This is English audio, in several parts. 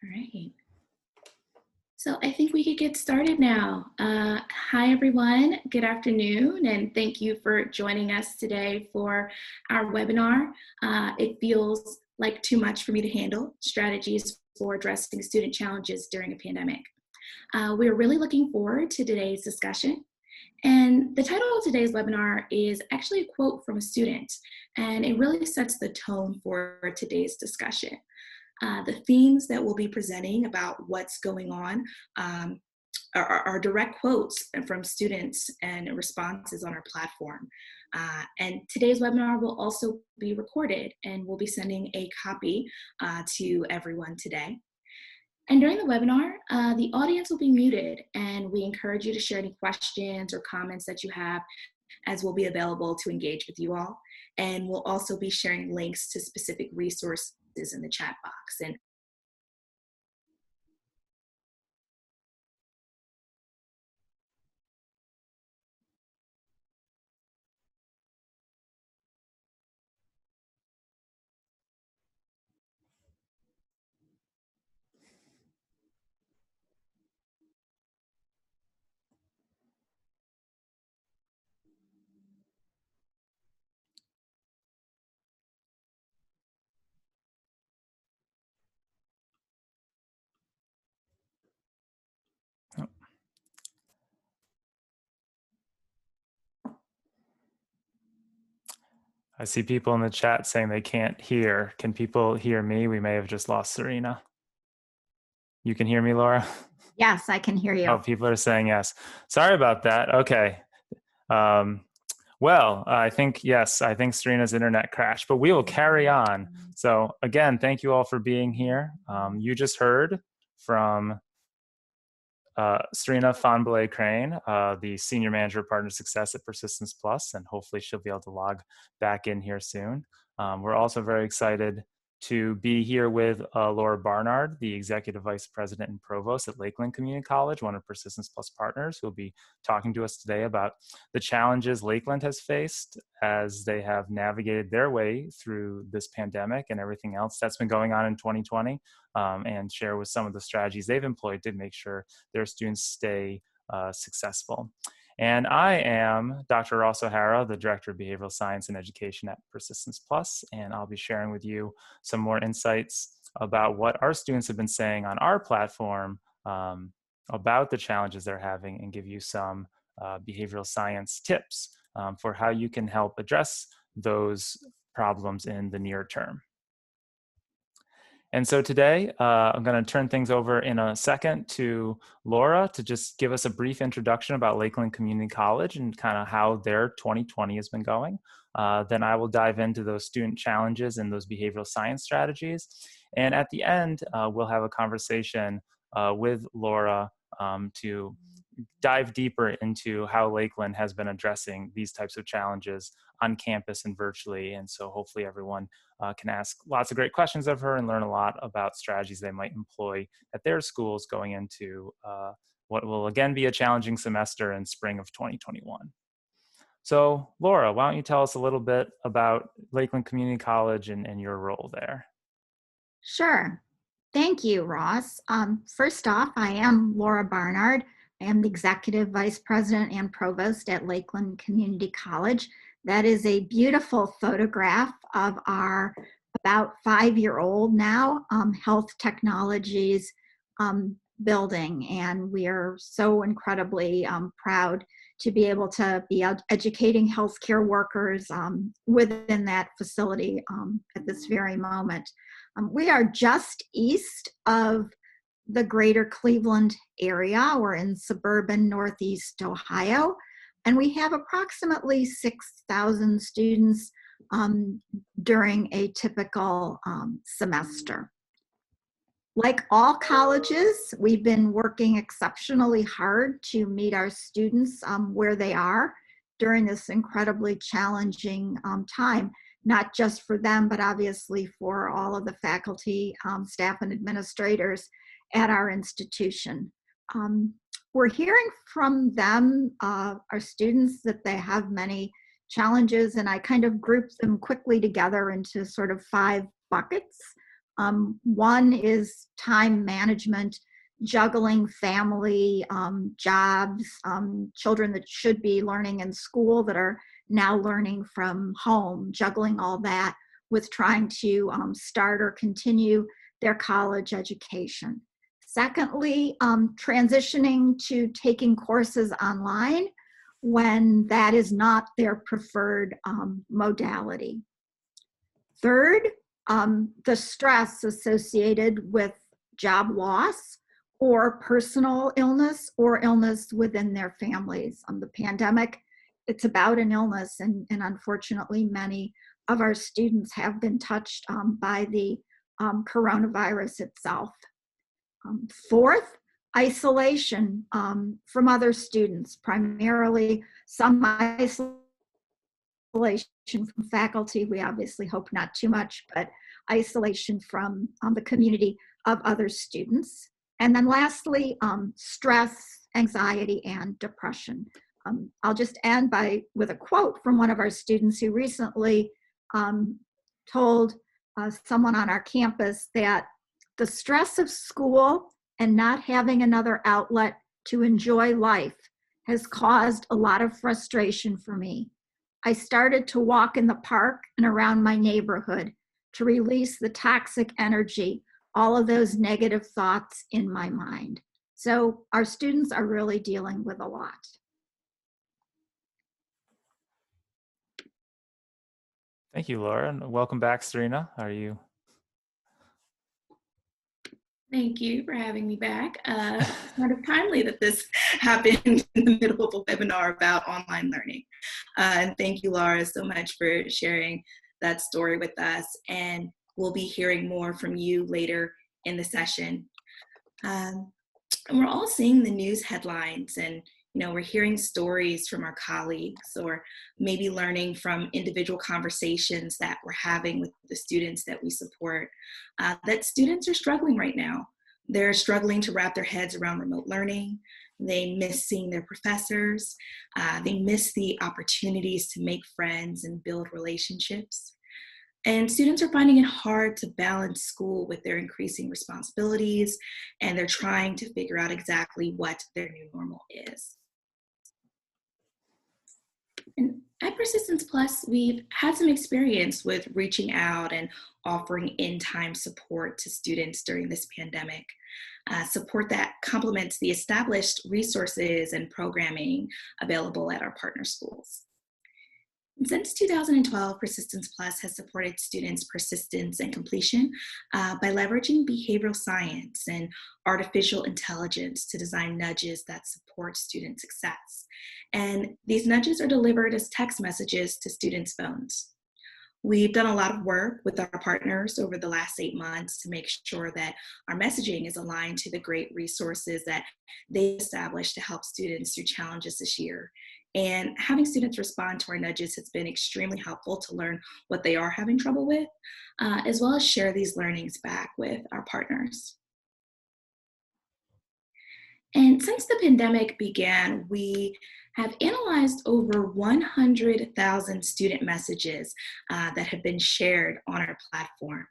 All right. So I think we could get started now. Hi, everyone. Good afternoon, and thank you for joining us today for our webinar. It feels like too much for me to handle, strategies for addressing student challenges during a pandemic. We're really looking forward to today's discussion. And the title of today's webinar is actually a quote from a student, and it really sets the tone for today's discussion. The themes that we'll be presenting about what's going on are direct quotes from students and responses on our platform. And today's webinar will also be recorded, and we'll be sending a copy to everyone today. And during the webinar, the audience will be muted, and we encourage you to share any questions or comments that you have, as we'll be available to engage with you all. And we'll also be sharing links to specific resources in the chat box. And I see people in the chat saying they can't hear. Can people hear me? We may have just lost Serena. You can hear me, Laura? Yes, I can hear you. Oh, people are saying yes. Sorry about that. Okay. Well, I think Serena's internet crashed, but we will carry on. So again, thank you all for being here. You just heard from Serena Fahnbulleh Crain, the Senior Manager of Partner Success at Persistence Plus, and hopefully she'll be able to log back in here soon. We're also very excited to be here with Laura Barnard, the Executive Vice President and Provost at Lakeland Community College, one of Persistence Plus partners, who will be talking to us today about the challenges Lakeland has faced as they have navigated their way through this pandemic and everything else that's been going on in 2020, and share with some of the strategies they've employed to make sure their students stay successful. And I am Dr. Ross O'Hara, the Director of Behavioral Science and Education at Persistence Plus, and I'll be sharing with you some more insights about what our students have been saying on our platform about the challenges they're having, and give you some behavioral science tips for how you can help address those problems in the near term. And so today, I'm going to turn things over in a second to Laura to just give us a brief introduction about Lakeland Community College and kind of how their 2020 has been going. Then I will dive into those student challenges and those behavioral science strategies. And at the end, we'll have a conversation with Laura to dive deeper into how Lakeland has been addressing these types of challenges on campus and virtually. And so hopefully everyone can ask lots of great questions of her and learn a lot about strategies they might employ at their schools going into what will again be a challenging semester in spring of 2021. So Laura, why don't you tell us a little bit about Lakeland Community College and your role there? Sure. Thank you, Ross. First off, I am Laura Barnard. I am the Executive Vice President and Provost at Lakeland Community College. That is a beautiful photograph of our about 5-year-old now health technologies building. And we are so incredibly proud to be able to be educating healthcare workers within that facility at this very moment. We are just east of the greater Cleveland area. We're in suburban Northeast Ohio, and we have approximately 6,000 students during a typical semester. Like all colleges, we've been working exceptionally hard to meet our students where they are during this incredibly challenging time, not just for them, but obviously for all of the faculty, staff, and administrators at our institution. We're hearing from them, our students, that they have many challenges, and I kind of grouped them quickly together into sort of 5 buckets. One is time management, juggling family, jobs, children that should be learning in school that are now learning from home, juggling all that with trying to start or continue their college education. Secondly, transitioning to taking courses online when that is not their preferred modality. Third, the stress associated with job loss or personal illness or illness within their families. The pandemic, it's about an illness, and unfortunately many of our students have been touched by the coronavirus itself. Fourth, isolation from other students, primarily some isolation from faculty. We obviously hope not too much, but isolation from the community of other students. And then lastly, stress, anxiety, and depression. I'll just end with a quote from one of our students who recently told someone on our campus that the stress of school and not having another outlet to enjoy life has caused a lot of frustration for me. I started to walk in the park and around my neighborhood to release the toxic energy, all of those negative thoughts in my mind. So our students are really dealing with a lot. Thank you, Laura, and welcome back, Serena. Are you? Thank you for having me back. It's kind of timely that this happened in the middle of a webinar about online learning. And thank you, Laura, so much for sharing that story with us. And we'll be hearing more from you later in the session. And we're all seeing the news headlines, and we're hearing stories from our colleagues, or maybe learning from individual conversations that we're having with the students that we support, that students are struggling right now. They're struggling to wrap their heads around remote learning. They miss seeing their professors. They miss the opportunities to make friends and build relationships. And students are finding it hard to balance school with their increasing responsibilities, and they're trying to figure out exactly what their new normal is. And at Persistence Plus, we've had some experience with reaching out and offering in-time support to students during this pandemic, support that complements the established resources and programming available at our partner schools. And since 2012, Persistence Plus has supported students' persistence and completion by leveraging behavioral science and artificial intelligence to design nudges that support student success. And these nudges are delivered as text messages to students' phones. We've done a lot of work with our partners over the last 8 months to make sure that our messaging is aligned to the great resources that they established to help students through challenges this year. And having students respond to our nudges has been extremely helpful to learn what they are having trouble with, as well as share these learnings back with our partners. And since the pandemic began, we have analyzed over 100,000 student messages that have been shared on our platform.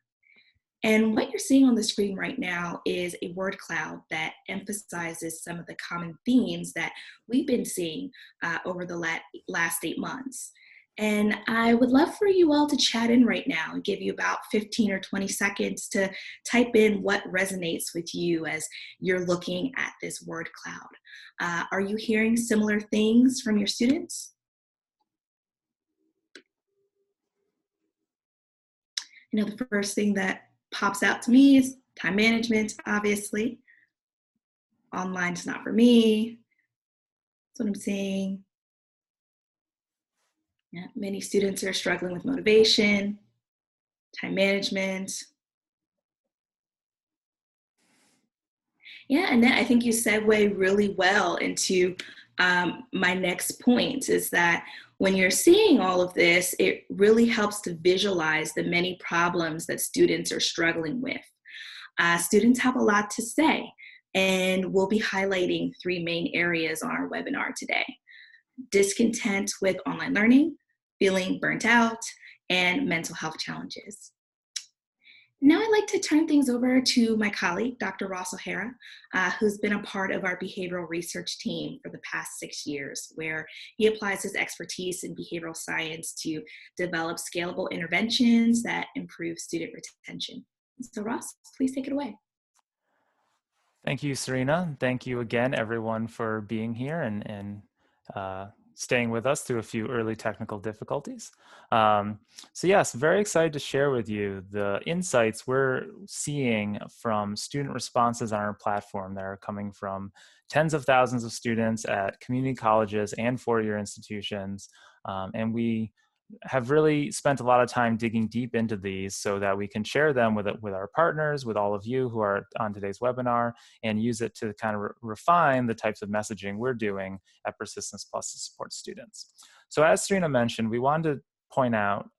And what you're seeing on the screen right now is a word cloud that emphasizes some of the common themes that we've been seeing over the last 8 months. And I would love for you all to chat in right now and give you about 15 or 20 seconds to type in what resonates with you as you're looking at this word cloud. Are you hearing similar things from your students? The first thing that pops out to me is time management, obviously. Online's not for me. That's what I'm seeing. Yeah, many students are struggling with motivation, time management. Yeah, and then I think you segue really well into my next point, is that when you're seeing all of this, it really helps to visualize the many problems that students are struggling with. Students have a lot to say, and we'll be highlighting 3 main areas on our webinar today: discontent with online learning, feeling burnt out, and mental health challenges. Now I'd like to turn things over to my colleague, Dr. Ross O'Hara, who's been a part of our behavioral research team for the past 6 years, where he applies his expertise in behavioral science to develop scalable interventions that improve student retention. So Ross, please take it away. Thank you, Serena. Thank you again, everyone, for being here and staying with us through a few early technical difficulties. So yes, very excited to share with you the insights we're seeing from student responses on our platform that are coming from tens of thousands of students at community colleges and four-year institutions. And we have really spent a lot of time digging deep into these so that we can share them with our partners, with all of you who are on today's webinar, and use it to kind of refine the types of messaging we're doing at Persistence Plus to support students. So as Serena mentioned, we wanted to point out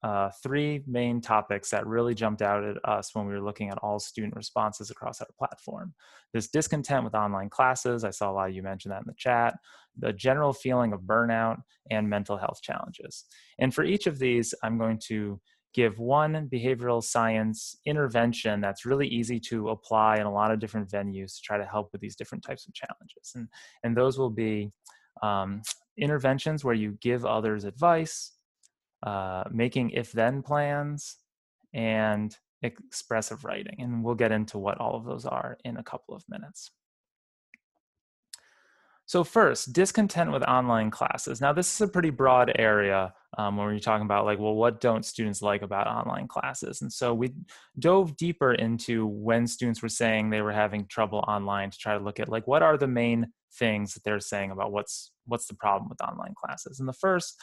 three main topics that really jumped out at us when we were looking at all student responses across our platform. This discontent with online classes, I saw a lot of you mention that in the chat, the general feeling of burnout, and mental health challenges. And for each of these, I'm going to give one behavioral science intervention that's really easy to apply in a lot of different venues to try to help with these different types of challenges. And those will be interventions where you give others advice, making if-then plans, and expressive writing. And we'll get into what all of those are in a couple of minutes. So first, discontent with online classes. Now, this is a pretty broad area when we're talking about like, well, what don't students like about online classes? And so we dove deeper into when students were saying they were having trouble online to try to look at like, what are the main things that they're saying about what's the problem with online classes? And the first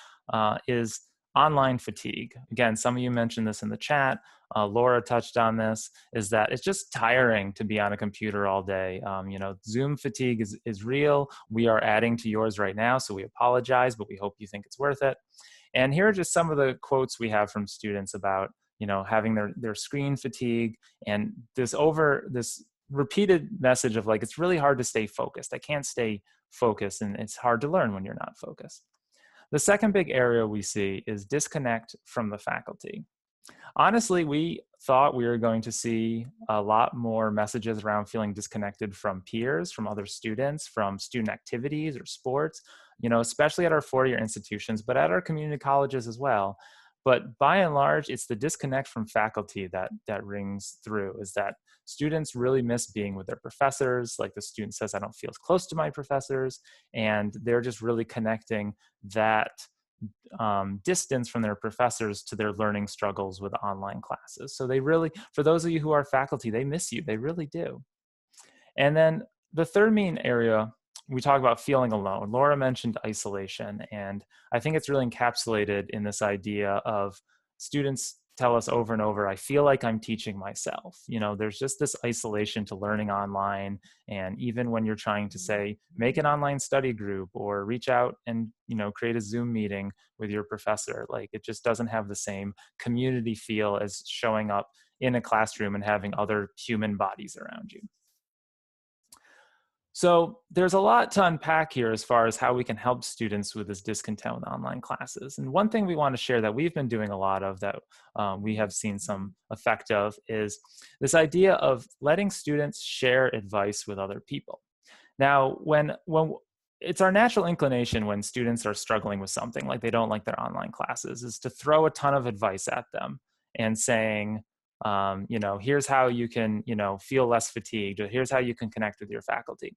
is online fatigue. Again, some of you mentioned this in the chat. Laura touched on this, is that it's just tiring to be on a computer all day. You know, Zoom fatigue is real. We are adding to yours right now, so we apologize, but we hope you think it's worth it. And here are just some of the quotes we have from students about, you know, having their screen fatigue and this repeated message of like, it's really hard to stay focused. I can't stay focused, and it's hard to learn when you're not focused. The second big area we see is disconnect from the faculty. Honestly, we thought we were going to see a lot more messages around feeling disconnected from peers, from other students, from student activities or sports, you know, especially at our four-year institutions, but at our community colleges as well. But by and large, it's the disconnect from faculty that rings through, is that students really miss being with their professors. Like the student says, I don't feel as close to my professors, and they're just really connecting that distance from their professors to their learning struggles with online classes. So they really, for those of you who are faculty, they miss you, they really do. And then the third main area, we talk about feeling alone. Laura mentioned isolation, and I think it's really encapsulated in this idea of students tell us over and over, I feel like I'm teaching myself. You know, there's just this isolation to learning online. And even when you're trying to say, make an online study group or reach out and, you know, create a Zoom meeting with your professor, like it just doesn't have the same community feel as showing up in a classroom and having other human bodies around you. So there's a lot to unpack here as far as how we can help students with this discontent with online classes. And one thing we want to share that we've been doing a lot of that we have seen some effect of is this idea of letting students share advice with other people. Now, when it's our natural inclination when students are struggling with something, like they don't like their online classes, is to throw a ton of advice at them and saying, you know, here's how you can, you know, feel less fatigued, or here's how you can connect with your faculty.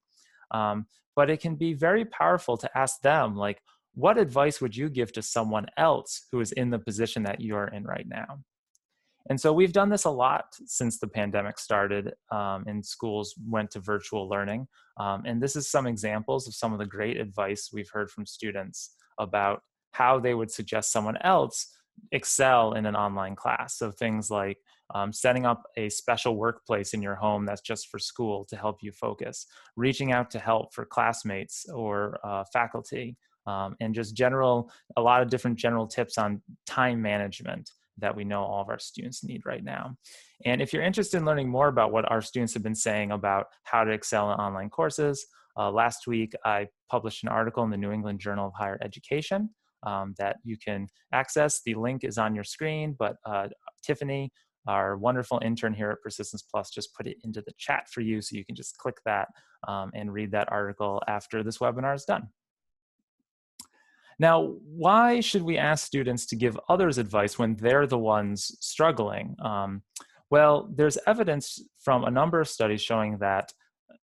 But it can be very powerful to ask them, like, what advice would you give to someone else who is in the position that you're in right now? And so we've done this a lot since the pandemic started and schools went to virtual learning. And this is some examples of some of the great advice we've heard from students about how they would suggest someone else excel in an online class. So things like setting up a special workplace in your home that's just for school to help you focus, reaching out to help for classmates or faculty, and just a lot of different general tips on time management that we know all of our students need right now. And if you're interested in learning more about what our students have been saying about how to excel in online courses, last week I published an article in the New England Journal of Higher Education that you can access. The link is on your screen, but Tiffany our wonderful intern here at Persistence Plus just put it into the chat for you, so you can just click that and read that article after this webinar is done. Now, why should we ask students to give others advice when they're the ones struggling? Well, there's evidence from a number of studies showing that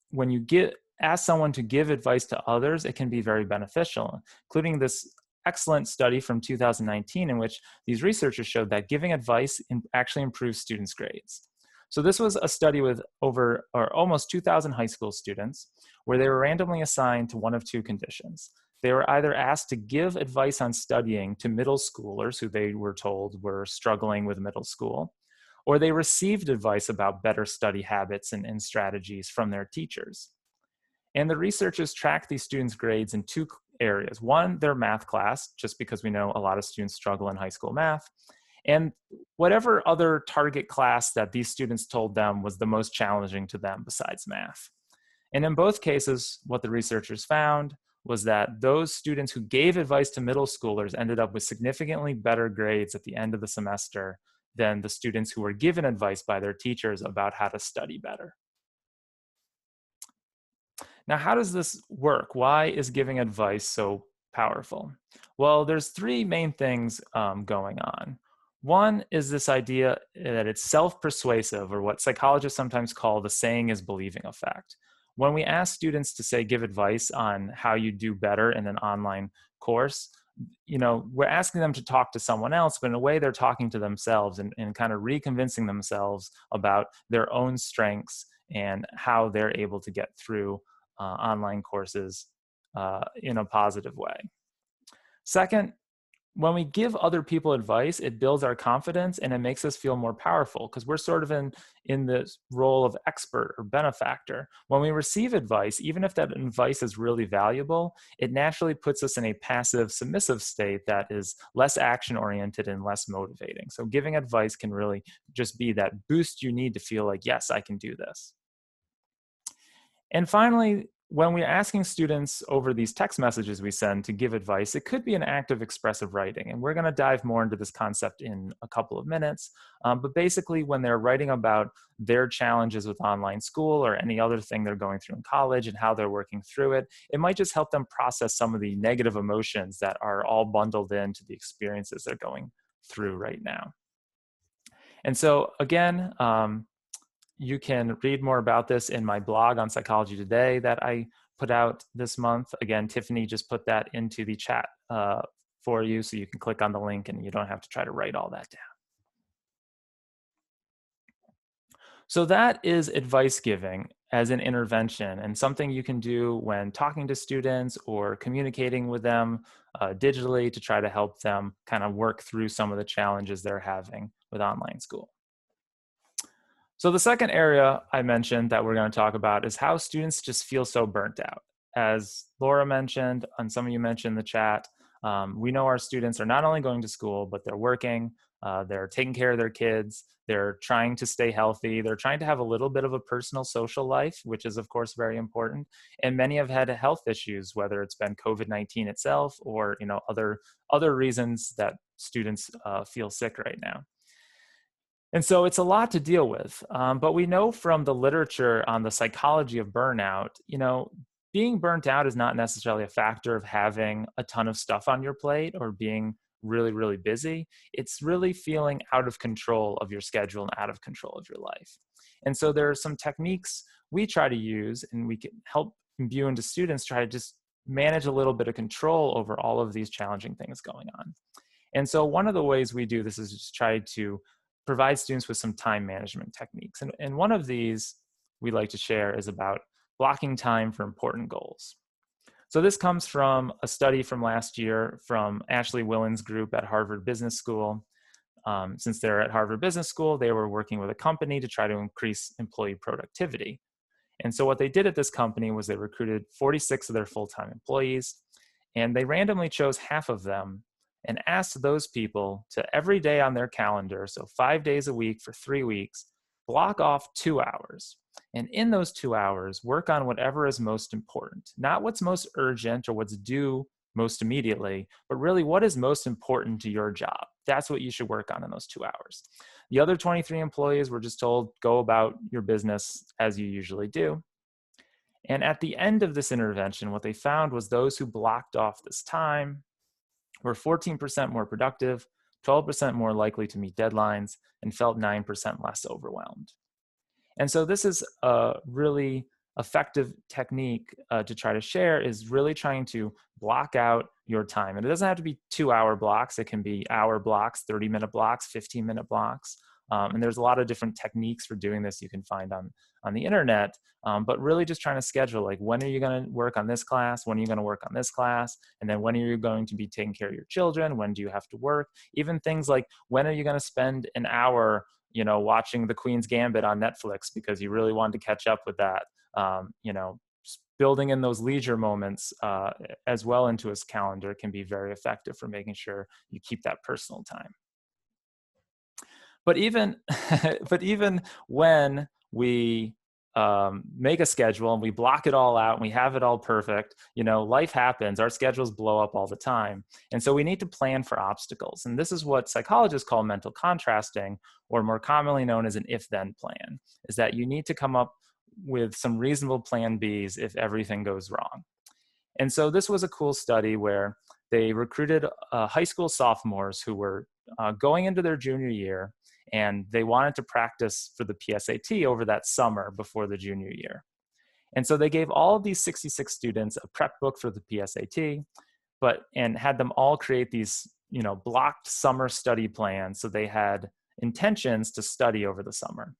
when you ask someone to give advice to others, it can be very beneficial, including this excellent study from 2019 in which these researchers showed that giving advice actually improves students' grades. So this was a study with almost 2,000 high school students where they were randomly assigned to one of two conditions. They were either asked to give advice on studying to middle schoolers who they were told were struggling with middle school, or they received advice about better study habits and strategies from their teachers. And the researchers tracked these students' grades in two areas. One, their math class, just because we know a lot of students struggle in high school math, and whatever other target class that these students told them was the most challenging to them besides math. And in both cases, what the researchers found was that those students who gave advice to middle schoolers ended up with significantly better grades at the end of the semester than the students who were given advice by their teachers about how to study better. Now, how does this work? Why is giving advice so powerful? Well, there's three main things going on. One is this idea that it's self-persuasive, or what psychologists sometimes call the saying is believing effect. When we ask students to say, give advice on how you do better in an online course, we're asking them to talk to someone else, but in a way they're talking to themselves and kind of reconvincing themselves about their own strengths and how they're able to get through online courses in a positive way. Second, when we give other people advice, it builds our confidence and it makes us feel more powerful because we're sort of in this role of expert or benefactor. When we receive advice, even if that advice is really valuable, it naturally puts us in a passive, submissive state that is less action-oriented and less motivating. So giving advice can really just be that boost you need to feel like, yes, I can do this. And finally, when we're asking students over these text messages we send to give advice, it could be an act of expressive writing. And we're going to dive more into this concept in a couple of minutes. But basically, when they're writing about their challenges with online school or any other thing they're going through in college and how they're working through it, it might just help them process some of the negative emotions that are all bundled into the experiences they're going through right now. And so again, you can read more about this in my blog on Psychology Today that I put out this month. Again, Tiffany just put that into the chat for you, so you can click on the link and you don't have to try to write all that down. So that is advice giving as an intervention and something you can do when talking to students or communicating with them digitally to try to help them kind of work through some of the challenges they're having with online school. So the second area I mentioned that we're going to talk about is how students just feel so burnt out. As Laura mentioned, and some of you mentioned in the chat, we know our students are not only going to school, but they're working, they're taking care of their kids, they're trying to stay healthy, they're trying to have a little bit of a personal social life, which is of course very important. And many have had health issues, whether it's been COVID-19 itself or other reasons that students feel sick right now. And so it's a lot to deal with, but we know from the literature on the psychology of burnout, being burnt out is not necessarily a factor of having a ton of stuff on your plate or being really, really busy. It's really feeling out of control of your schedule and out of control of your life. And so there are some techniques we try to use and we can help imbue into students, try to just manage a little bit of control over all of these challenging things going on. And so one of the ways we do this is just try to provide students with some time management techniques. And one of these we like to share is about blocking time for important goals. So this comes from a study from last year from Ashley Willen's group at Harvard Business School. Since they're at Harvard Business School, they were working with a company to try to increase employee productivity. And so what they did at this company was they recruited 46 of their full-time employees, and they randomly chose half of them and asked those people to every day on their calendar, so 5 days a week for 3 weeks, block off 2 hours. And in those 2 hours, work on whatever is most important, not what's most urgent or what's due most immediately, but really what is most important to your job. That's what you should work on in those 2 hours. The other 23 employees were just told, go about your business as you usually do. And at the end of this intervention, what they found was those who blocked off this time were 14% more productive, 12% more likely to meet deadlines, and felt 9% less overwhelmed. And so this is a really effective technique to try to share, is really trying to block out your time. And it doesn't have to be 2-hour blocks. It can be hour blocks, 30-minute blocks, 15-minute blocks. And there's a lot of different techniques for doing this you can find on the internet, but really just trying to schedule, like, when are you going to work on this class? When are you going to work on this class? And then when are you going to be taking care of your children? When do you have to work? Even things like, when are you going to spend an hour, watching The Queen's Gambit on Netflix because you really wanted to catch up with that? Building in those leisure moments as well into his calendar can be very effective for making sure you keep that personal time. But even when we make a schedule and we block it all out and we have it all perfect, life happens. Our schedules blow up all the time. And so we need to plan for obstacles. And this is what psychologists call mental contrasting, or more commonly known as an if-then plan, is that you need to come up with some reasonable plan Bs if everything goes wrong. And so this was a cool study where they recruited high school sophomores who were going into their junior year, and they wanted to practice for the PSAT over that summer before the junior year. And so they gave all of these 66 students a prep book for the PSAT, and had them all create these, blocked summer study plans. So they had intentions to study over the summer.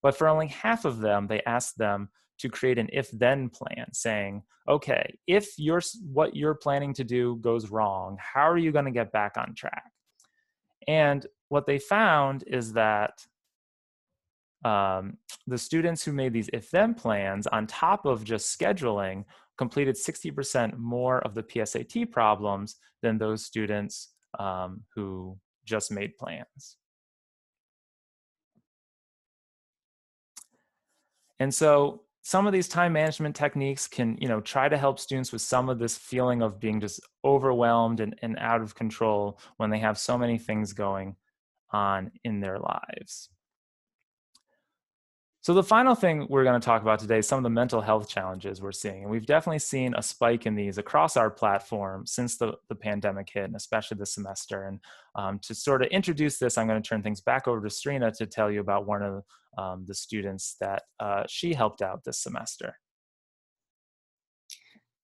But for only half of them, they asked them to create an if-then plan, saying, okay, if what you're planning to do goes wrong, how are you going to get back on track? And what they found is that the students who made these if-then plans, on top of just scheduling, completed 60% more of the PSAT problems than those students who just made plans. And so some of these time management techniques can, try to help students with some of this feeling of being just overwhelmed and out of control when they have so many things going on in their lives. So the final thing we're going to talk about today is some of the mental health challenges we're seeing. And we've definitely seen a spike in these across our platform since the pandemic hit, and especially this semester. And to sort of introduce this, I'm going to turn things back over to Serena to tell you about one of the students that she helped out this semester.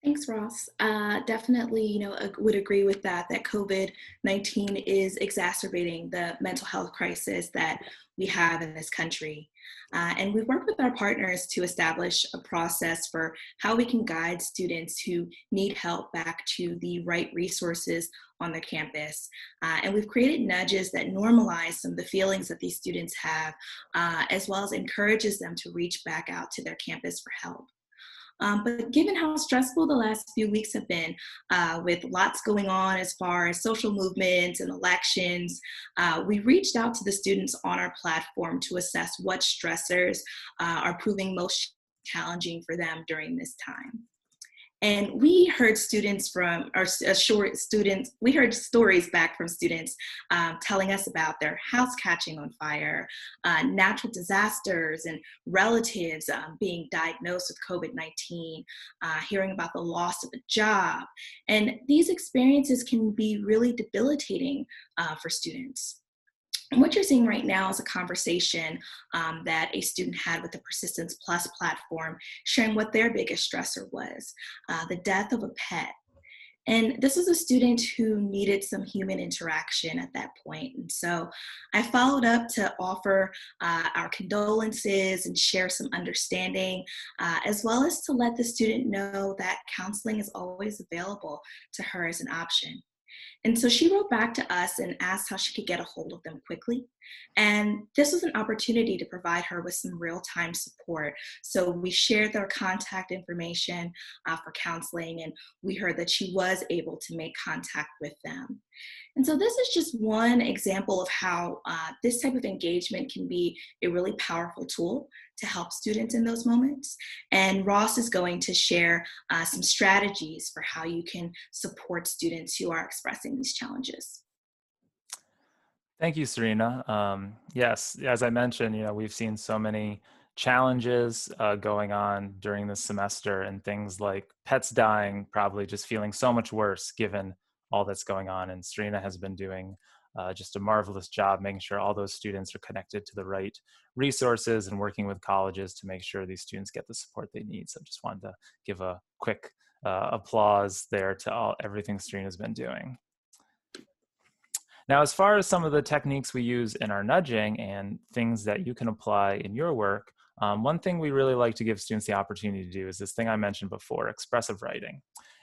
Thanks, Ross. Definitely, I would agree with that COVID-19 is exacerbating the mental health crisis that we have in this country. And we've worked with our partners to establish a process for how we can guide students who need help back to the right resources on their campus. And we've created nudges that normalize some of the feelings that these students have, as well as encourages them to reach back out to their campus for help. But given how stressful the last few weeks have been, with lots going on as far as social movements and elections, we reached out to the students on our platform to assess what stressors are proving most challenging for them during this time. And we heard we heard stories back from students telling us about their house catching on fire, natural disasters, and relatives being diagnosed with COVID-19, hearing about the loss of a job. And these experiences can be really debilitating for students. And what you're seeing right now is a conversation that a student had with the Persistence Plus platform, sharing what their biggest stressor was, the death of a pet. And this was a student who needed some human interaction at that point. And so I followed up to offer our condolences and share some understanding, as well as to let the student know that counseling is always available to her as an option. And so she wrote back to us and asked how she could get a hold of them quickly. And this was an opportunity to provide her with some real-time support. So we shared their contact information for counseling, and we heard that she was able to make contact with them. And so this is just one example of how this type of engagement can be a really powerful tool to help students in those moments. And Ross is going to share some strategies for how you can support students who are expressing these challenges. Thank you, Serena. Yes, as I mentioned, we've seen so many challenges going on during this semester, and things like pets dying, probably just feeling so much worse given all that's going on. And Serena has been doing just a marvelous job making sure all those students are connected to the right resources and working with colleges to make sure these students get the support they need. So just wanted to give a quick applause there to everything Serena's been doing. Now, as far as some of the techniques we use in our nudging and things that you can apply in your work, one thing we really like to give students the opportunity to do is this thing I mentioned before, expressive writing.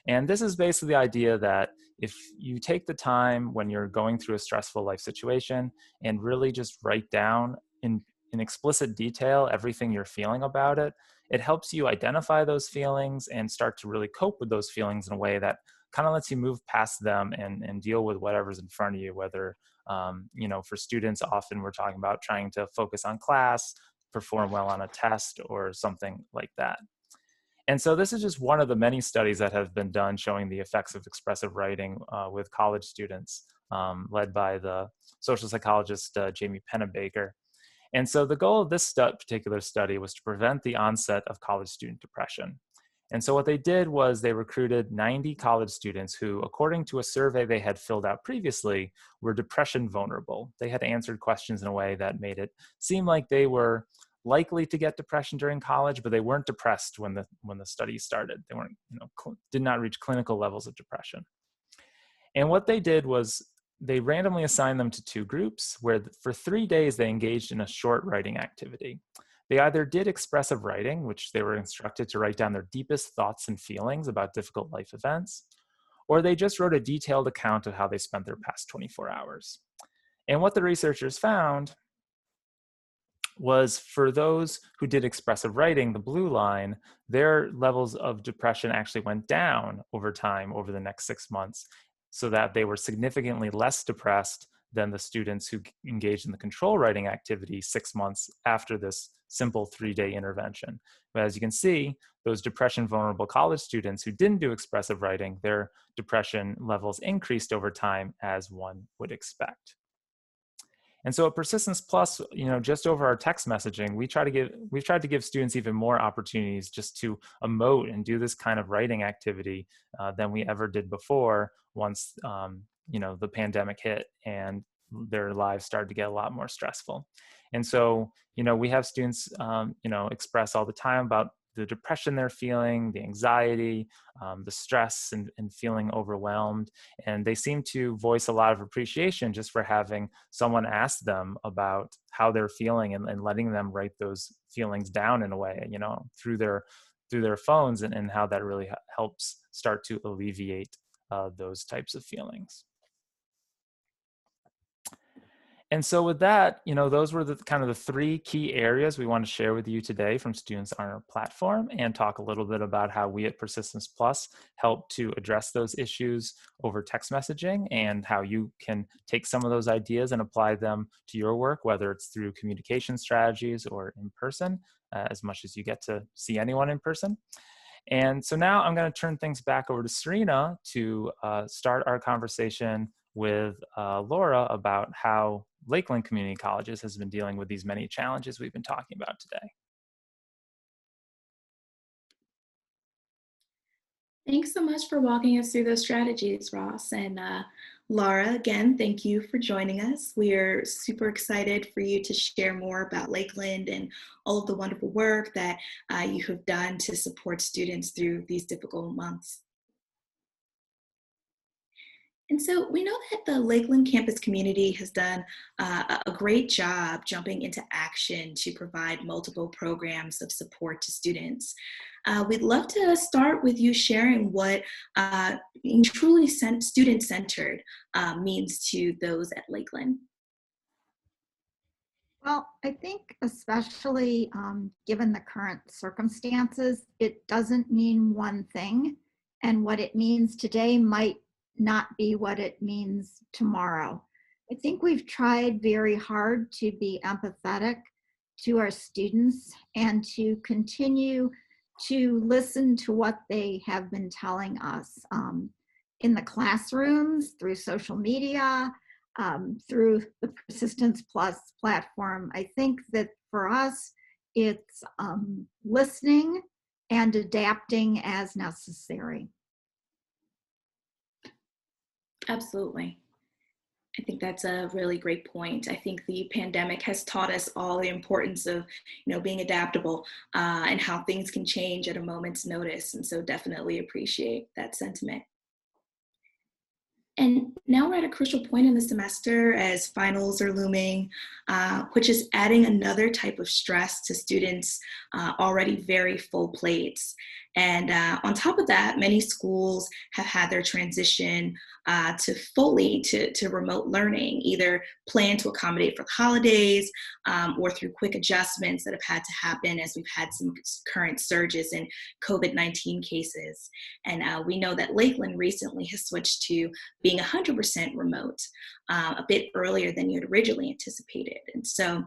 And this is basically the idea that if you take the time when you're going through a stressful life situation and really just write down in explicit detail everything you're feeling about it, it helps you identify those feelings and start to really cope with those feelings in a way that kind of lets you move past them and deal with whatever's in front of you, whether, for students, often we're talking about trying to focus on class, perform well on a test, or something like that. And so this is just one of the many studies that have been done showing the effects of expressive writing with college students, led by the social psychologist Jamie Pennebaker. And so the goal of this particular study was to prevent the onset of college student depression. And so what they did was they recruited 90 college students who, according to a survey they had filled out previously, were depression vulnerable. They had answered questions in a way that made it seem like they were likely to get depression during college, but they weren't depressed when the study started. They weren't, did not reach clinical levels of depression. And what they did was they randomly assigned them to two groups where for 3 days they engaged in a short writing activity. They either did expressive writing, which they were instructed to write down their deepest thoughts and feelings about difficult life events, or they just wrote a detailed account of how they spent their past 24 hours. And what the researchers found was for those who did expressive writing, the blue line, their levels of depression actually went down over time over the next 6 months, so that they were significantly less depressed than the students who engaged in the control writing activity 6 months after this simple 3-day intervention. But as you can see, those depression vulnerable college students who didn't do expressive writing, their depression levels increased over time, as one would expect. And so at Persistence Plus, just over our text messaging, we've tried to give students even more opportunities just to emote and do this kind of writing activity than we ever did before once, the pandemic hit and their lives started to get a lot more stressful. And so, we have students, express all the time about the depression they're feeling, the anxiety, the stress and feeling overwhelmed. And they seem to voice a lot of appreciation just for having someone ask them about how they're feeling and letting them write those feelings down in a way, through their phones, and how that really helps start to alleviate those types of feelings. And so with that, those were the kind of the 3 key areas we want to share with you today from students on our platform, and talk a little bit about how we at Persistence Plus help to address those issues over text messaging, and how you can take some of those ideas and apply them to your work, whether it's through communication strategies or in person, as much as you get to see anyone in person. And so now I'm going to turn things back over to Serena to start our conversation with Laura about how Lakeland Community Colleges has been dealing with these many challenges we've been talking about today. Thanks so much for walking us through those strategies, Ross. And Laura, again, thank you for joining us. We're super excited for you to share more about Lakeland and all of the wonderful work that you have done to support students through these difficult months. And so we know that the Lakeland campus community has done a great job jumping into action to provide multiple programs of support to students. We'd love to start with you sharing what being truly student-centered means to those at Lakeland. Well, I think especially given the current circumstances, it doesn't mean one thing, and what it means today might not be what it means tomorrow. I think we've tried very hard to be empathetic to our students and to continue to listen to what they have been telling us in the classrooms, through social media, through the Persistence Plus platform. I think that for us, it's listening and adapting as necessary. Absolutely. I think that's a really great point. I think the pandemic has taught us all the importance of, being adaptable and how things can change at a moment's notice. And so definitely appreciate that sentiment. And now we're at a crucial point in the semester as finals are looming, which is adding another type of stress to students' already very full plates. And on top of that, many schools have had their transition to remote learning, either planned to accommodate for the holidays or through quick adjustments that have had to happen as we've had some current surges in COVID-19 cases. And we know that Lakeland recently has switched to being 100% remote a bit earlier than you had originally anticipated. And so,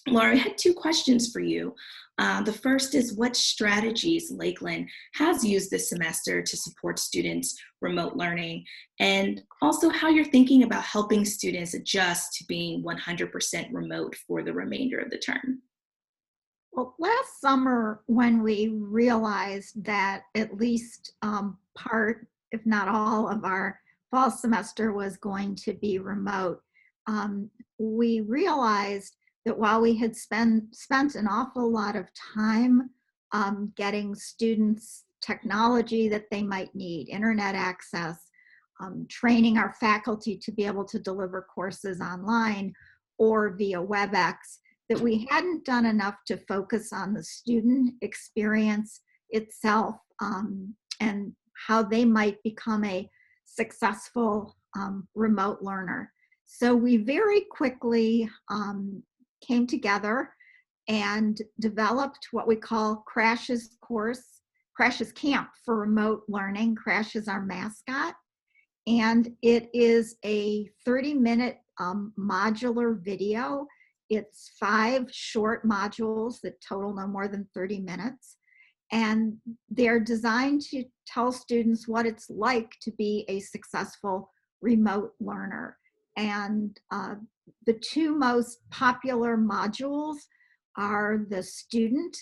Laura, I had two questions for you. The first is what strategies Lakeland has used this semester to support students' remote learning, and also how you're thinking about helping students adjust to being 100% remote for the remainder of the term. Well, last summer, when we realized that at least part, if not all, of our fall semester was going to be remote, we realized that while we had spent an awful lot of time getting students technology that they might need, internet access, training our faculty to be able to deliver courses online or via WebEx, that we hadn't done enough to focus on the student experience itself and how they might become a successful remote learner. So we very quickly came together and developed what we call Crash's Camp for Remote Learning. Crash is our mascot. And it is a 30-minute modular video. It's 5 short modules that total no more than 30 minutes. And they're designed to tell students what it's like to be a successful remote learner. And the two most popular modules are the student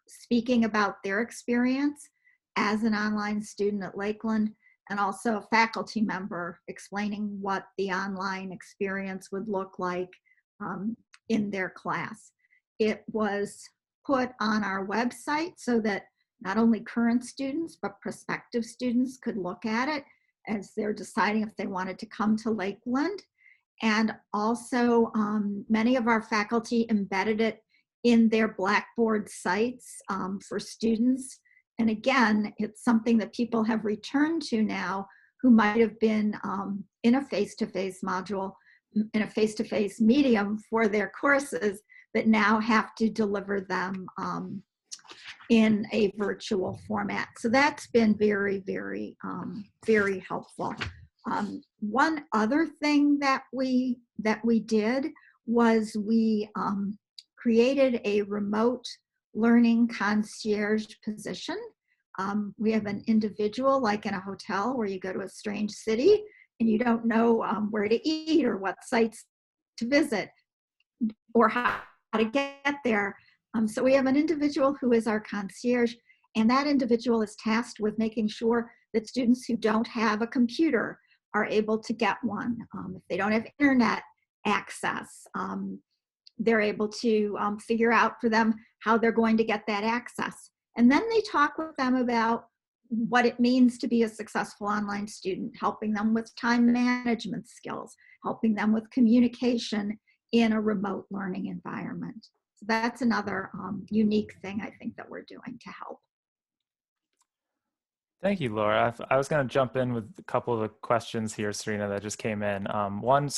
speaking about their experience as an online student at Lakeland, and also a faculty member explaining what the online experience would look like in their class. It was put on our website so that not only current students, but prospective students could look at it as they're deciding if they wanted to come to Lakeland. And also many of our faculty embedded it in their Blackboard sites for students. And again, it's something that people have returned to now who might have been in a face-to-face module, in a face-to-face medium for their courses, but now have to deliver them in a virtual format. So that's been very, very, very helpful. One other thing that we did was we created a remote learning concierge position. We have an individual, like in a hotel where you go to a strange city and you don't know where to eat or what sites to visit or how to get there. So we have an individual who is our concierge, and that individual is tasked with making sure that students who don't have a computer are able to get one. If they don't have internet access, they're able to figure out for them how they're going to get that access. And then they talk with them about what it means to be a successful online student, helping them with time management skills, helping them with communication in a remote learning environment. So that's another unique thing I think that we're doing to help. Thank you, Laura. I was going to jump in with a couple of the questions here, Serena, that just came in. One,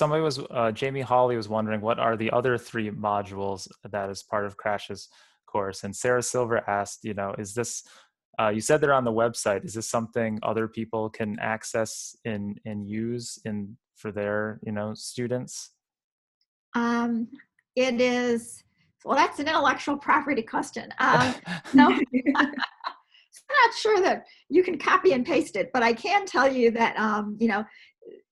Jamie Hawley was wondering, what are the other 3 modules that is part of Crash's course? And Sarah Silver asked, is this, you said they're on the website, is this something other people can access and use for their, students? It is, well, that's an intellectual property question. No. I'm not sure that you can copy and paste it, but I can tell you that,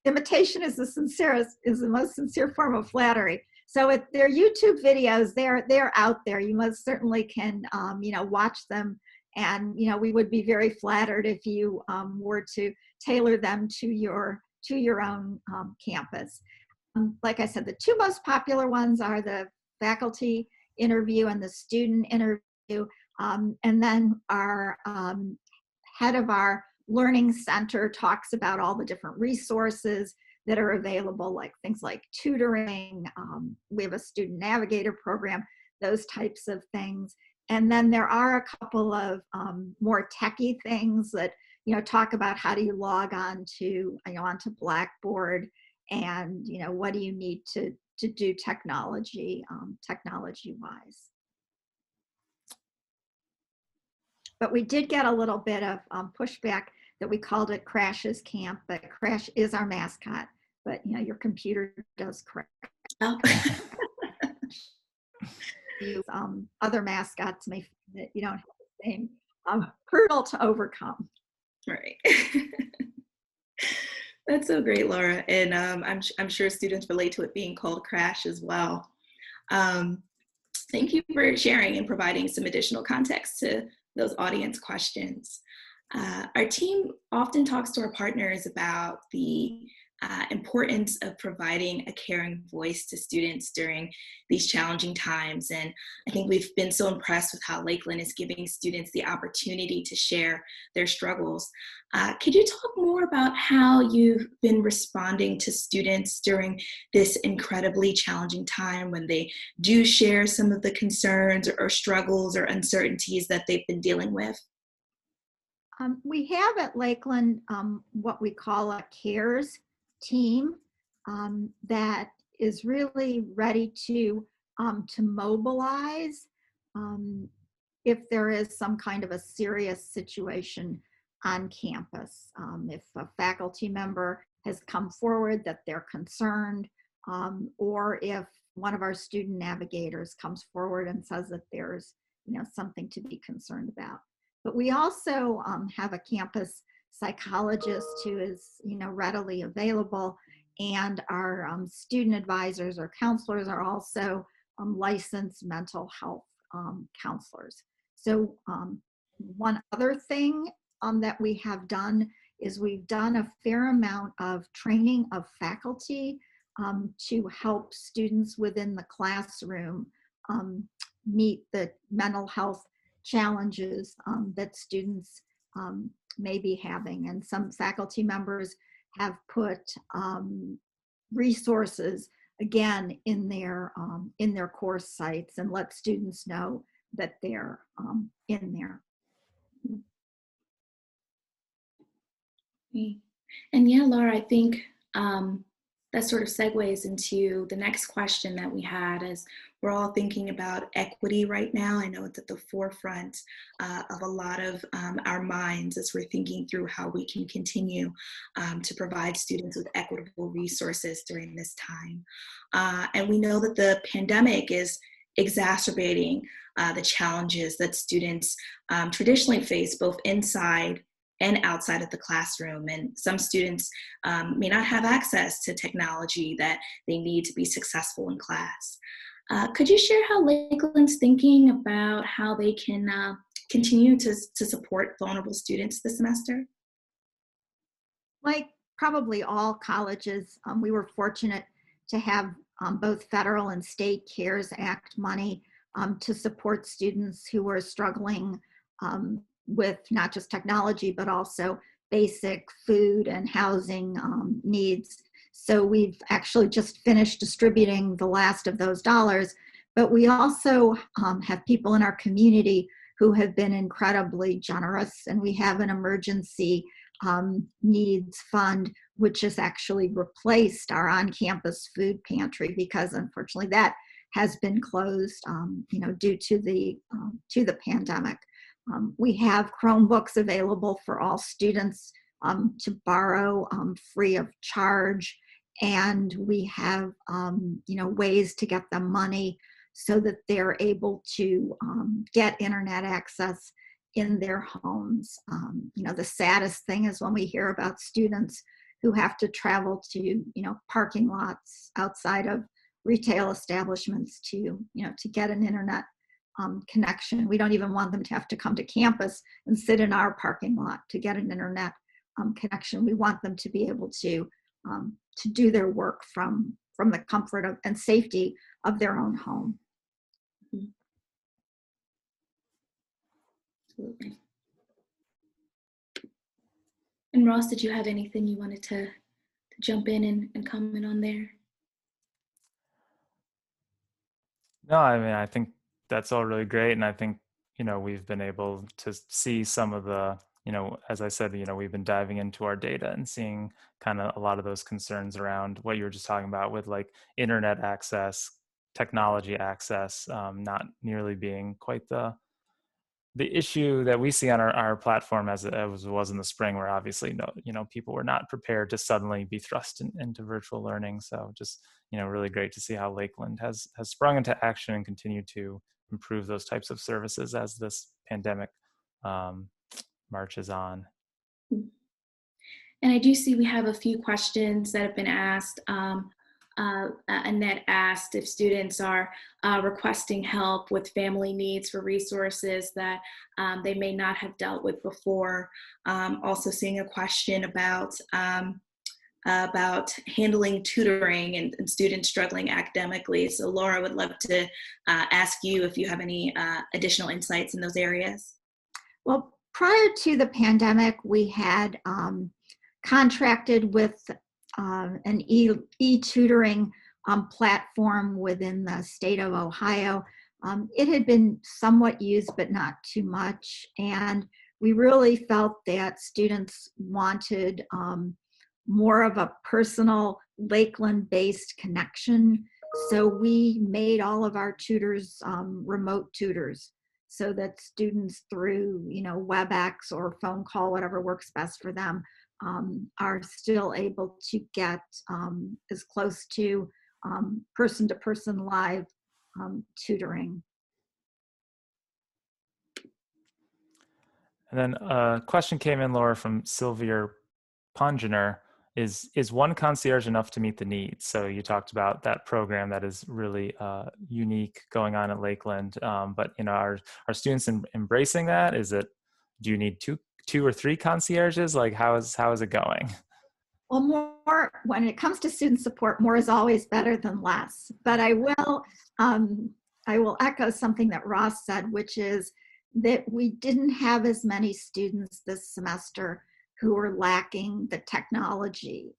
imitation is the most sincere form of flattery. So if their YouTube videos, they're out there. You most certainly can, watch them. And, we would be very flattered if you were to tailor them to your own campus. Like I said, the two most popular ones are the faculty interview and the student interview. And then our head of our learning center talks about all the different resources that are available, like things like tutoring. We have a student navigator program, those types of things. And then there are a couple of more techie things that, talk about how do you log on to, onto Blackboard, and, what do you need to do technology, technology-wise. But we did get a little bit of pushback that we called it Crash's Camp, but Crash is our mascot. But, your computer does crash. Oh. Other mascots may find that you don't have the same hurdle to overcome. Right. That's so great, Laura. And I'm sure students relate to it being called Crash as well. Thank you for sharing and providing some additional context to those audience questions. Our team often talks to our partners about the importance of providing a caring voice to students during these challenging times. And I think we've been so impressed with how Lakeland is giving students the opportunity to share their struggles. Could you talk more about how you've been responding to students during this incredibly challenging time when they do share some of the concerns or struggles or uncertainties that they've been dealing with? We have at Lakeland what we call a CARES team that is really ready to mobilize if there is some kind of a serious situation on campus. If a faculty member has come forward that they're concerned, or if one of our student navigators comes forward and says that there's something to be concerned about. But we also have a campus psychologist who is readily available, and our student advisors or counselors are also licensed mental health counselors. So one other thing that we have done is we've done a fair amount of training of faculty to help students within the classroom meet the mental health challenges that students may be having. And some faculty members have put resources again in their course sites and let students know that they're in there. And yeah, Laura, I think that sort of segues into the next question that we had, as we're all thinking about equity right now. I know it's at the forefront of a lot of our minds as we're thinking through how we can continue to provide students with equitable resources during this time. And we know that the pandemic is exacerbating the challenges that students traditionally face both inside and outside of the classroom. And some students may not have access to technology that they need to be successful in class. Could you share how Lakeland's thinking about how they can continue to support vulnerable students this semester? Like probably all colleges, we were fortunate to have both federal and state CARES Act money to support students who were struggling with not just technology, but also basic food and housing needs. So we've actually just finished distributing the last of those dollars, but we also have people in our community who have been incredibly generous, and we have an emergency needs fund, which has actually replaced our on-campus food pantry, because unfortunately that has been closed, due to the pandemic. We have Chromebooks available for all students to borrow free of charge, and we have ways to get them money so that they're able to get internet access in their homes. The saddest thing is when we hear about students who have to travel to, parking lots outside of retail establishments to get an internet connection. We don't even want them to have to come to campus and sit in our parking lot to get an internet connection. We want them to be able to do their work from the comfort of and safety of their own home. Absolutely. And Ross, did you have anything you wanted to jump in and comment on there? No, I mean, I think that's all really great. And I think, we've been able to see some of the, as I said, we've been diving into our data and seeing kind of a lot of those concerns around what you were just talking about with like internet access, technology access, not nearly being quite the issue that we see on our platform as it was in the spring, where obviously people were not prepared to suddenly be thrust into virtual learning. So just really great to see how Lakeland has sprung into action and continue to improve those types of services as this pandemic marches on. And I do see we have a few questions that have been asked. Annette asked if students are requesting help with family needs for resources that they may not have dealt with before. Also seeing a question about handling tutoring and students struggling academically. So Laura, would love to ask you if you have any additional insights in those areas. Well, prior to the pandemic, we had contracted with an e-tutoring platform within the state of Ohio. It had been somewhat used, but not too much. And we really felt that students wanted more of a personal Lakeland-based connection. So we made all of our tutors remote tutors, so that students through WebEx or phone call, whatever works best for them, are still able to get as close to person-to-person live tutoring. And then a question came in, Laura, from Sylvia Pongener. Is one concierge enough to meet the needs? So you talked about that program that is really unique going on at Lakeland, but are students embracing that? Do you need two or three concierges? Like how is it going? Well, more when it comes to student support, more is always better than less. But I will echo something that Ross said, which is that we didn't have as many students this semester who were lacking the technology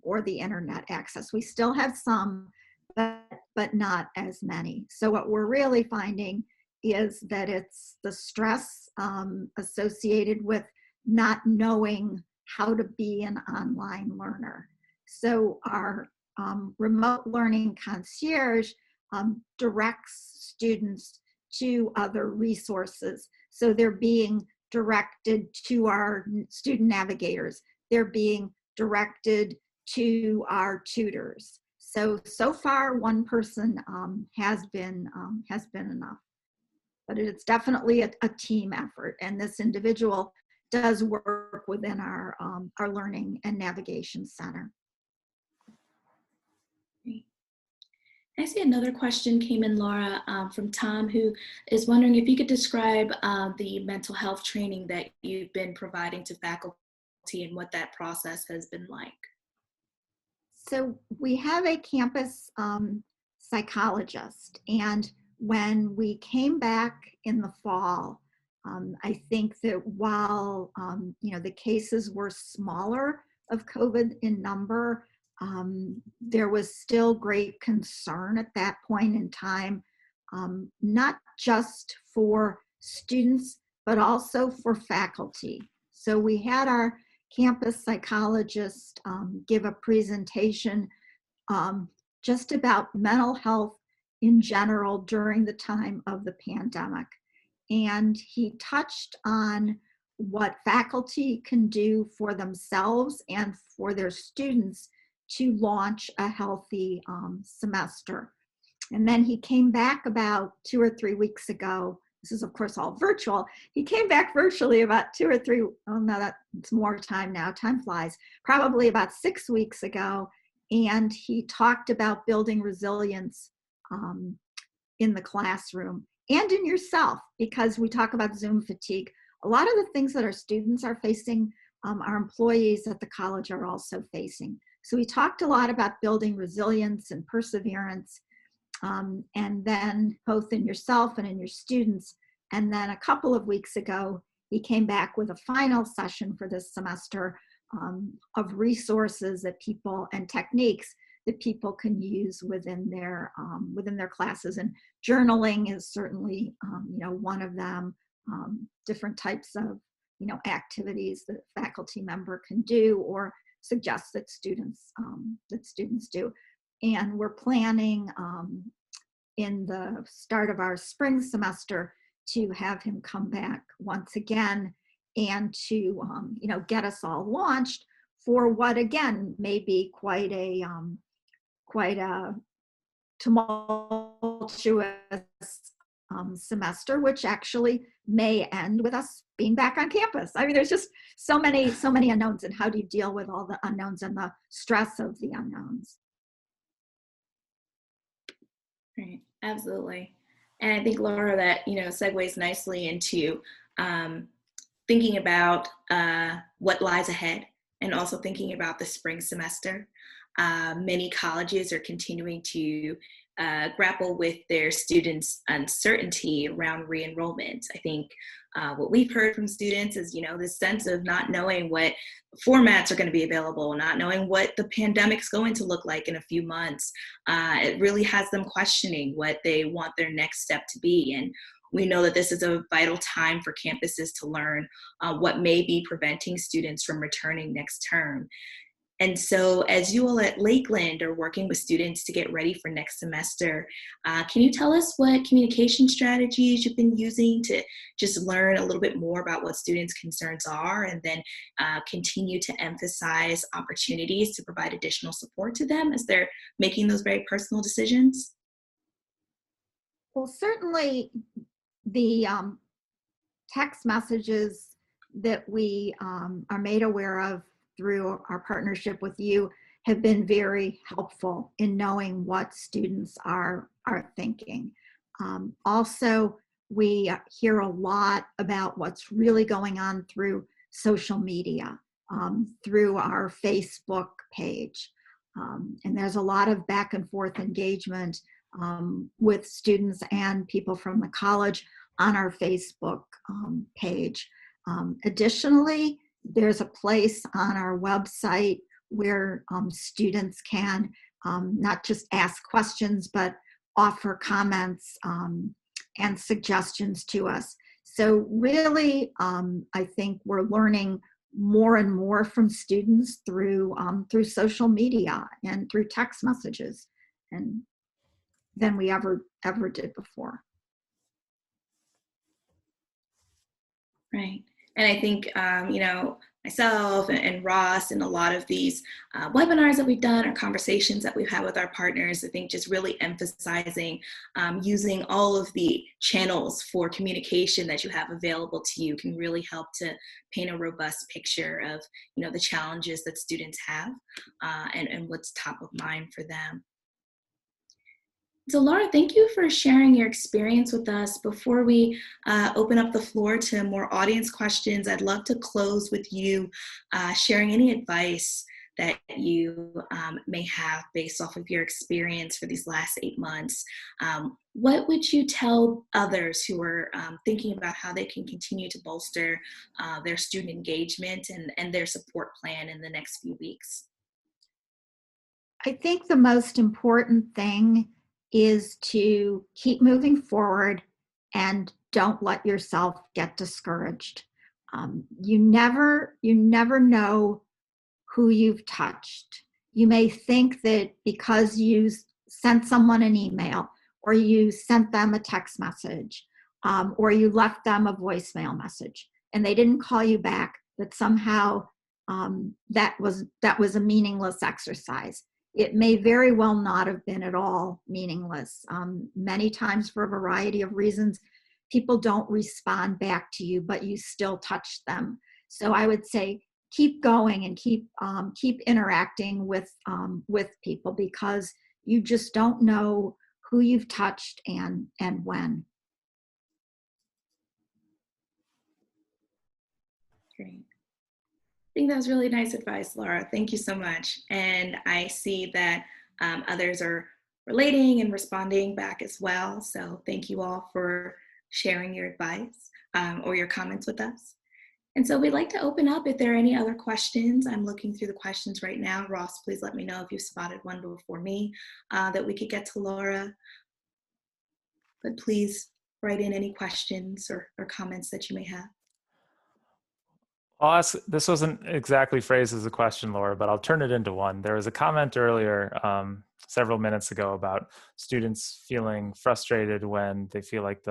or the internet access. We still have some, but not as many. So what we're really finding is that it's the stress associated with not knowing how to be an online learner. So our remote learning concierge directs students to other resources. So they're being directed to our student navigators. They're being directed to our tutors. So far, one person has been enough. But it's definitely a team effort, and this individual does work within our Learning and Navigation Center. I see another question came in, Laura, from Tom, who is wondering if you could describe the mental health training that you've been providing to faculty and what that process has been like. So we have a campus psychologist, and when we came back in the fall, I think that while the cases were smaller of COVID in number, there was still great concern at that point in time, not just for students, but also for faculty. So we had our campus psychologist give a presentation just about mental health in general during the time of the pandemic. And he touched on what faculty can do for themselves and for their students to launch a healthy semester. And then he came back about 2 or 3 weeks ago this is of course all virtual. He came back virtually about 2 or 3, oh no, that's more time now, time flies, probably about 6 weeks ago. And he talked about building resilience in the classroom and in yourself, because we talk about Zoom fatigue. A lot of the things that our students are facing, our employees at the college are also facing. So we talked a lot about building resilience and perseverance, and then both in yourself and in your students. And then a couple of weeks ago, he came back with a final session for this semester of resources that people and techniques that people can use within their classes. And journaling is certainly one of them. Different types of activities that a faculty member can do or suggest that students do. And we're planning in the start of our spring semester to have him come back once again and to get us all launched for what again may be quite a tumultuous semester, which actually may end with us being back on campus. I mean, there's just so many unknowns, and how do you deal with all the unknowns and the stress of the unknowns? Right, absolutely. And I think, Laura, that segues nicely into thinking about what lies ahead, and also thinking about the spring semester. Many colleges are continuing to grapple with their students' uncertainty around re-enrollment. I think what we've heard from students is, this sense of not knowing what formats are going to be available, not knowing what the pandemic's going to look like in a few months. It really has them questioning what they want their next step to be. And we know that this is a vital time for campuses to learn what may be preventing students from returning next term. And so as you all at Lakeland are working with students to get ready for next semester, can you tell us what communication strategies you've been using to just learn a little bit more about what students' concerns are, and then continue to emphasize opportunities to provide additional support to them as they're making those very personal decisions? Well, certainly the text messages that we are made aware of through our partnership with you have been very helpful in knowing what students are thinking. Also, we hear a lot about what's really going on through social media, through our Facebook page. And there's a lot of back and forth engagement with students and people from the college on our Facebook page. Additionally, there's a place on our website where students can not just ask questions, but offer comments and suggestions to us. So really, I think we're learning more and more from students through social media and through text messages, and than we ever did before. Right. And I think, myself and Ross and a lot of these webinars that we've done or conversations that we've had with our partners, I think just really emphasizing using all of the channels for communication that you have available to you can really help to paint a robust picture of, the challenges that students have and what's top of mind for them. So Laura, thank you for sharing your experience with us. Before we open up the floor to more audience questions, I'd love to close with you sharing any advice that you may have based off of your experience for these last 8 months. What would you tell others who are thinking about how they can continue to bolster their student engagement and their support plan in the next few weeks? I think the most important thing is to keep moving forward and don't let yourself get discouraged. You never know who you've touched. You may think that because you sent someone an email, or you sent them a text message, or you left them a voicemail message, and they didn't call you back, that somehow that was a meaningless exercise. It may very well not have been at all meaningless. Many times, for a variety of reasons, people don't respond back to you, but you still touch them. So I would say keep going and keep interacting with people, because you just don't know who you've touched and when. Great. I think that was really nice advice, Laura. Thank you so much. And I see that others are relating and responding back as well. So thank you all for sharing your advice or your comments with us. And so we'd like to open up if there are any other questions. I'm looking through the questions right now. Ross, please let me know if you spotted one before me that we could get to Laura. But please write in any questions or comments that you may have. I'll ask, this wasn't exactly phrased as a question, Laura, but I'll turn it into one. There was a comment earlier, several minutes ago, about students feeling frustrated when they feel like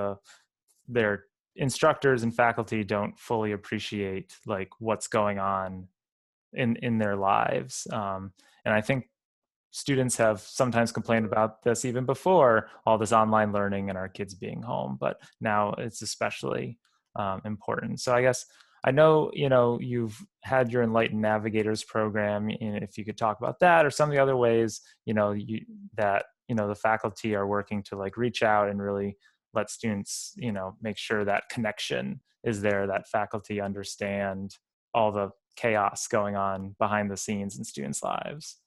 their instructors and faculty don't fully appreciate like what's going on in their lives. And I think students have sometimes complained about this even before all this online learning and our kids being home, but now it's especially important. So I guess, I know, you've had your Enlightened Navigators program, and if you could talk about that or some of the other ways, that the faculty are working to like reach out and really let students, make sure that connection is there, that faculty understand all the chaos going on behind the scenes in students' lives.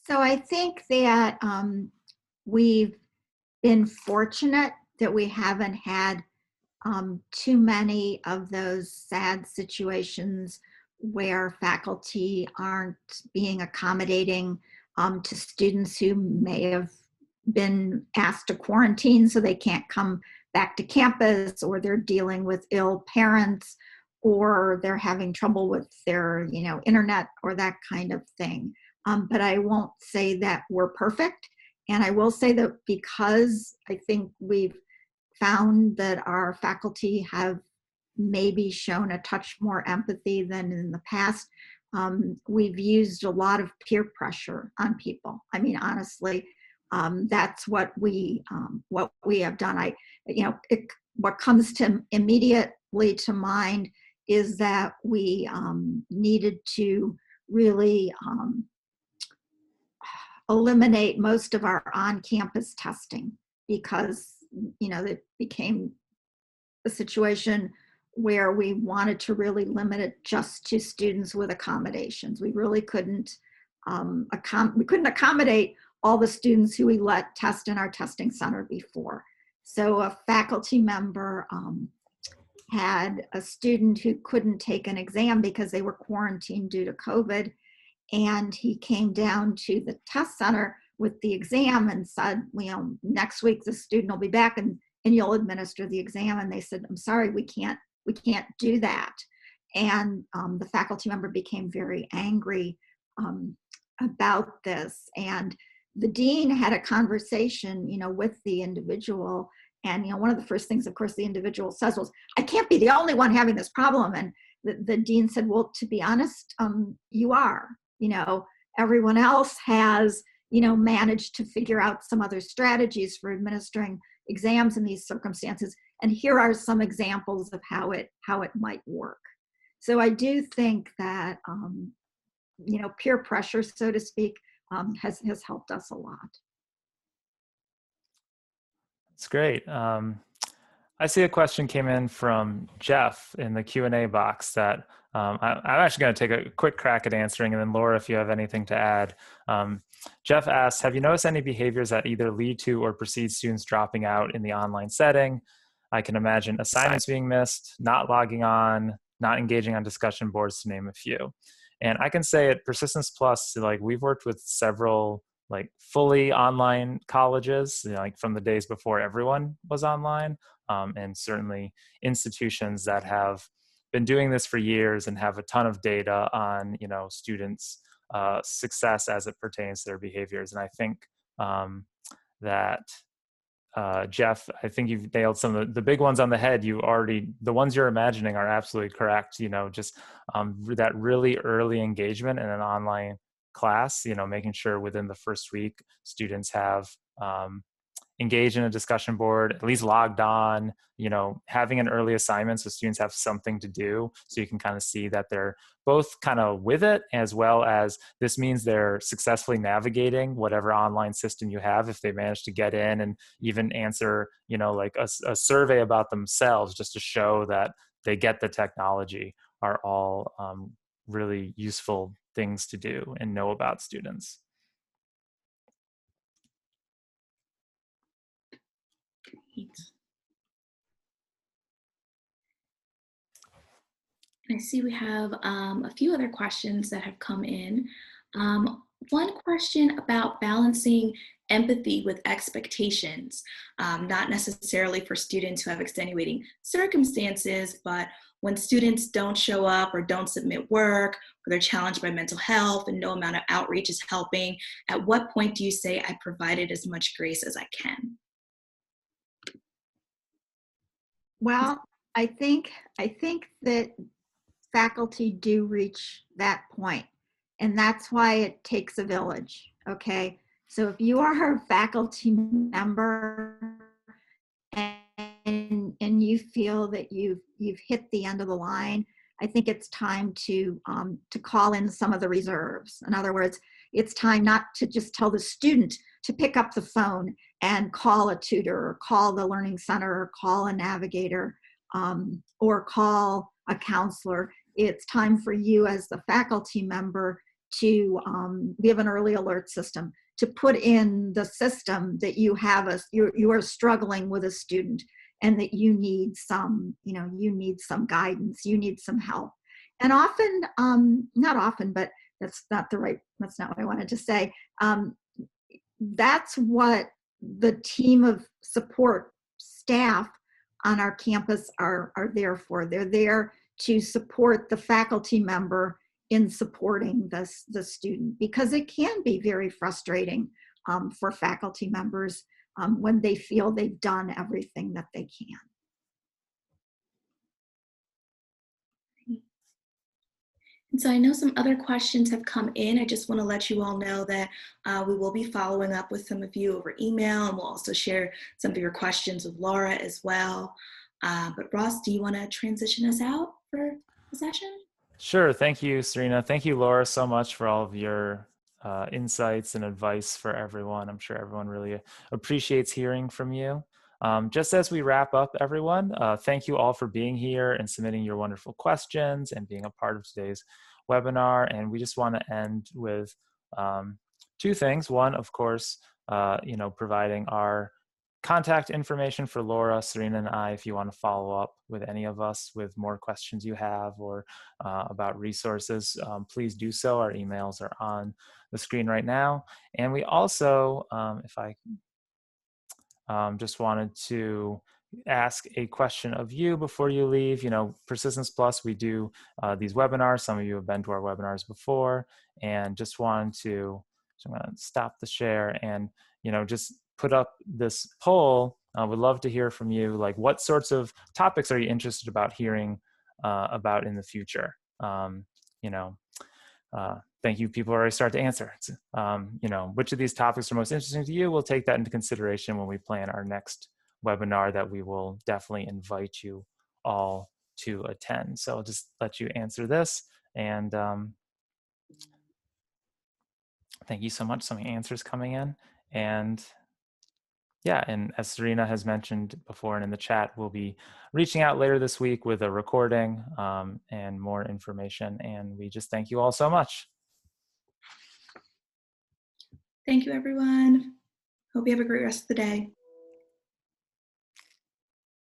So I think that we've been fortunate that we haven't had too many of those sad situations where faculty aren't being accommodating to students who may have been asked to quarantine so they can't come back to campus, or they're dealing with ill parents, or they're having trouble with their internet or that kind of thing. But I won't say that we're perfect. And I will say that because I think we've found that our faculty have maybe shown a touch more empathy than in the past, we've used a lot of peer pressure on people. I mean, honestly, that's what we have done. What comes to immediately to mind is that we needed to really eliminate most of our on-campus testing, because it became a situation where we wanted to really limit it just to students with accommodations. We really couldn't accommodate all the students who we let test in our testing center before. So a faculty member had a student who couldn't take an exam because they were quarantined due to COVID, and he came down to the test center with the exam and said, next week the student will be back and you'll administer the exam. And they said, I'm sorry, we can't do that. And the faculty member became very angry about this. And the dean had a conversation, with the individual. And, one of the first things, of course, the individual says was, I can't be the only one having this problem. And the dean said, well, to be honest, you are. Everyone else has, managed to figure out some other strategies for administering exams in these circumstances. And here are some examples of how it might work. So I do think that, peer pressure, so to speak, has helped us a lot. That's great. I see a question came in from Jeff in the Q&A box that I'm actually going to take a quick crack at answering, and then Laura, if you have anything to add. Jeff asks, have you noticed any behaviors that either lead to or precede students dropping out in the online setting? I can imagine assignments being missed, not logging on, not engaging on discussion boards, to name a few. And I can say at Persistence Plus, like we've worked with several like fully online colleges, like from the days before everyone was online, and certainly institutions that have been doing this for years and have a ton of data on, students' success as it pertains to their behaviors. And I think that Jeff, I think you've nailed some of the big ones on the head. The ones you're imagining are absolutely correct. Just that really early engagement in an online class, making sure within the first week students have engage in a discussion board, at least logged on, having an early assignment so students have something to do, so you can kind of see that they're both kind of with it, as well as this means they're successfully navigating whatever online system you have. If they manage to get in and even answer, like a survey about themselves just to show that they get the technology, are all really useful things to do and know about students. Great. I see we have a few other questions that have come in. One question about balancing empathy with expectations, not necessarily for students who have extenuating circumstances, but when students don't show up or don't submit work, or they're challenged by mental health and no amount of outreach is helping, at what point do you say, I provided as much grace as I can? Well, I think that faculty do reach that point, and that's why it takes a village. Okay, so if you are a faculty member and you feel that you've hit the end of the line, I think it's time to call in some of the reserves. In other words, it's time not to just tell the student to pick up the phone and call a tutor or call the learning center or call a navigator or call a counselor. It's time for you as the faculty member to give an early alert system, to put in the system that you have you are struggling with a student and that you need some, you need some guidance, you need some help. And often, not often, but that's not what I wanted to say. That's what the team of support staff on our campus are there for. They're there to support the faculty member in supporting the student, because it can be very frustrating for faculty members when they feel they've done everything that they can. And so I know some other questions have come in. I just want to let you all know that we will be following up with some of you over email, and we'll also share some of your questions with Laura as well. But Ross, do you want to transition us out for the session? Sure. Thank you, Serena. Thank you, Laura, so much for all of your insights and advice for everyone. I'm sure everyone really appreciates hearing from you. Just as we wrap up, everyone, thank you all for being here and submitting your wonderful questions and being a part of today's webinar. And we just want to end with two things. One, of course, providing our contact information for Laura, Serena, and I if you want to follow up with any of us with more questions you have or about resources, please do so. Our emails are on the screen right now. And we also, if I just wanted to ask a question of you before you leave. Persistence Plus, we do these webinars. Some of you have been to our webinars before, and just wanted to, so I'm going to stop the share and, just put up this poll. I would love to hear from you. Like, what sorts of topics are you interested about hearing about in the future? Thank you. People already start to answer. Which of these topics are most interesting to you? We'll take that into consideration when we plan our next webinar that we will definitely invite you all to attend. So I'll just let you answer this. And thank you so much. So many answers coming in. And yeah, and as Serena has mentioned before and in the chat, we'll be reaching out later this week with a recording and more information. And we just thank you all so much. Thank you, everyone. Hope you have a great rest of the day.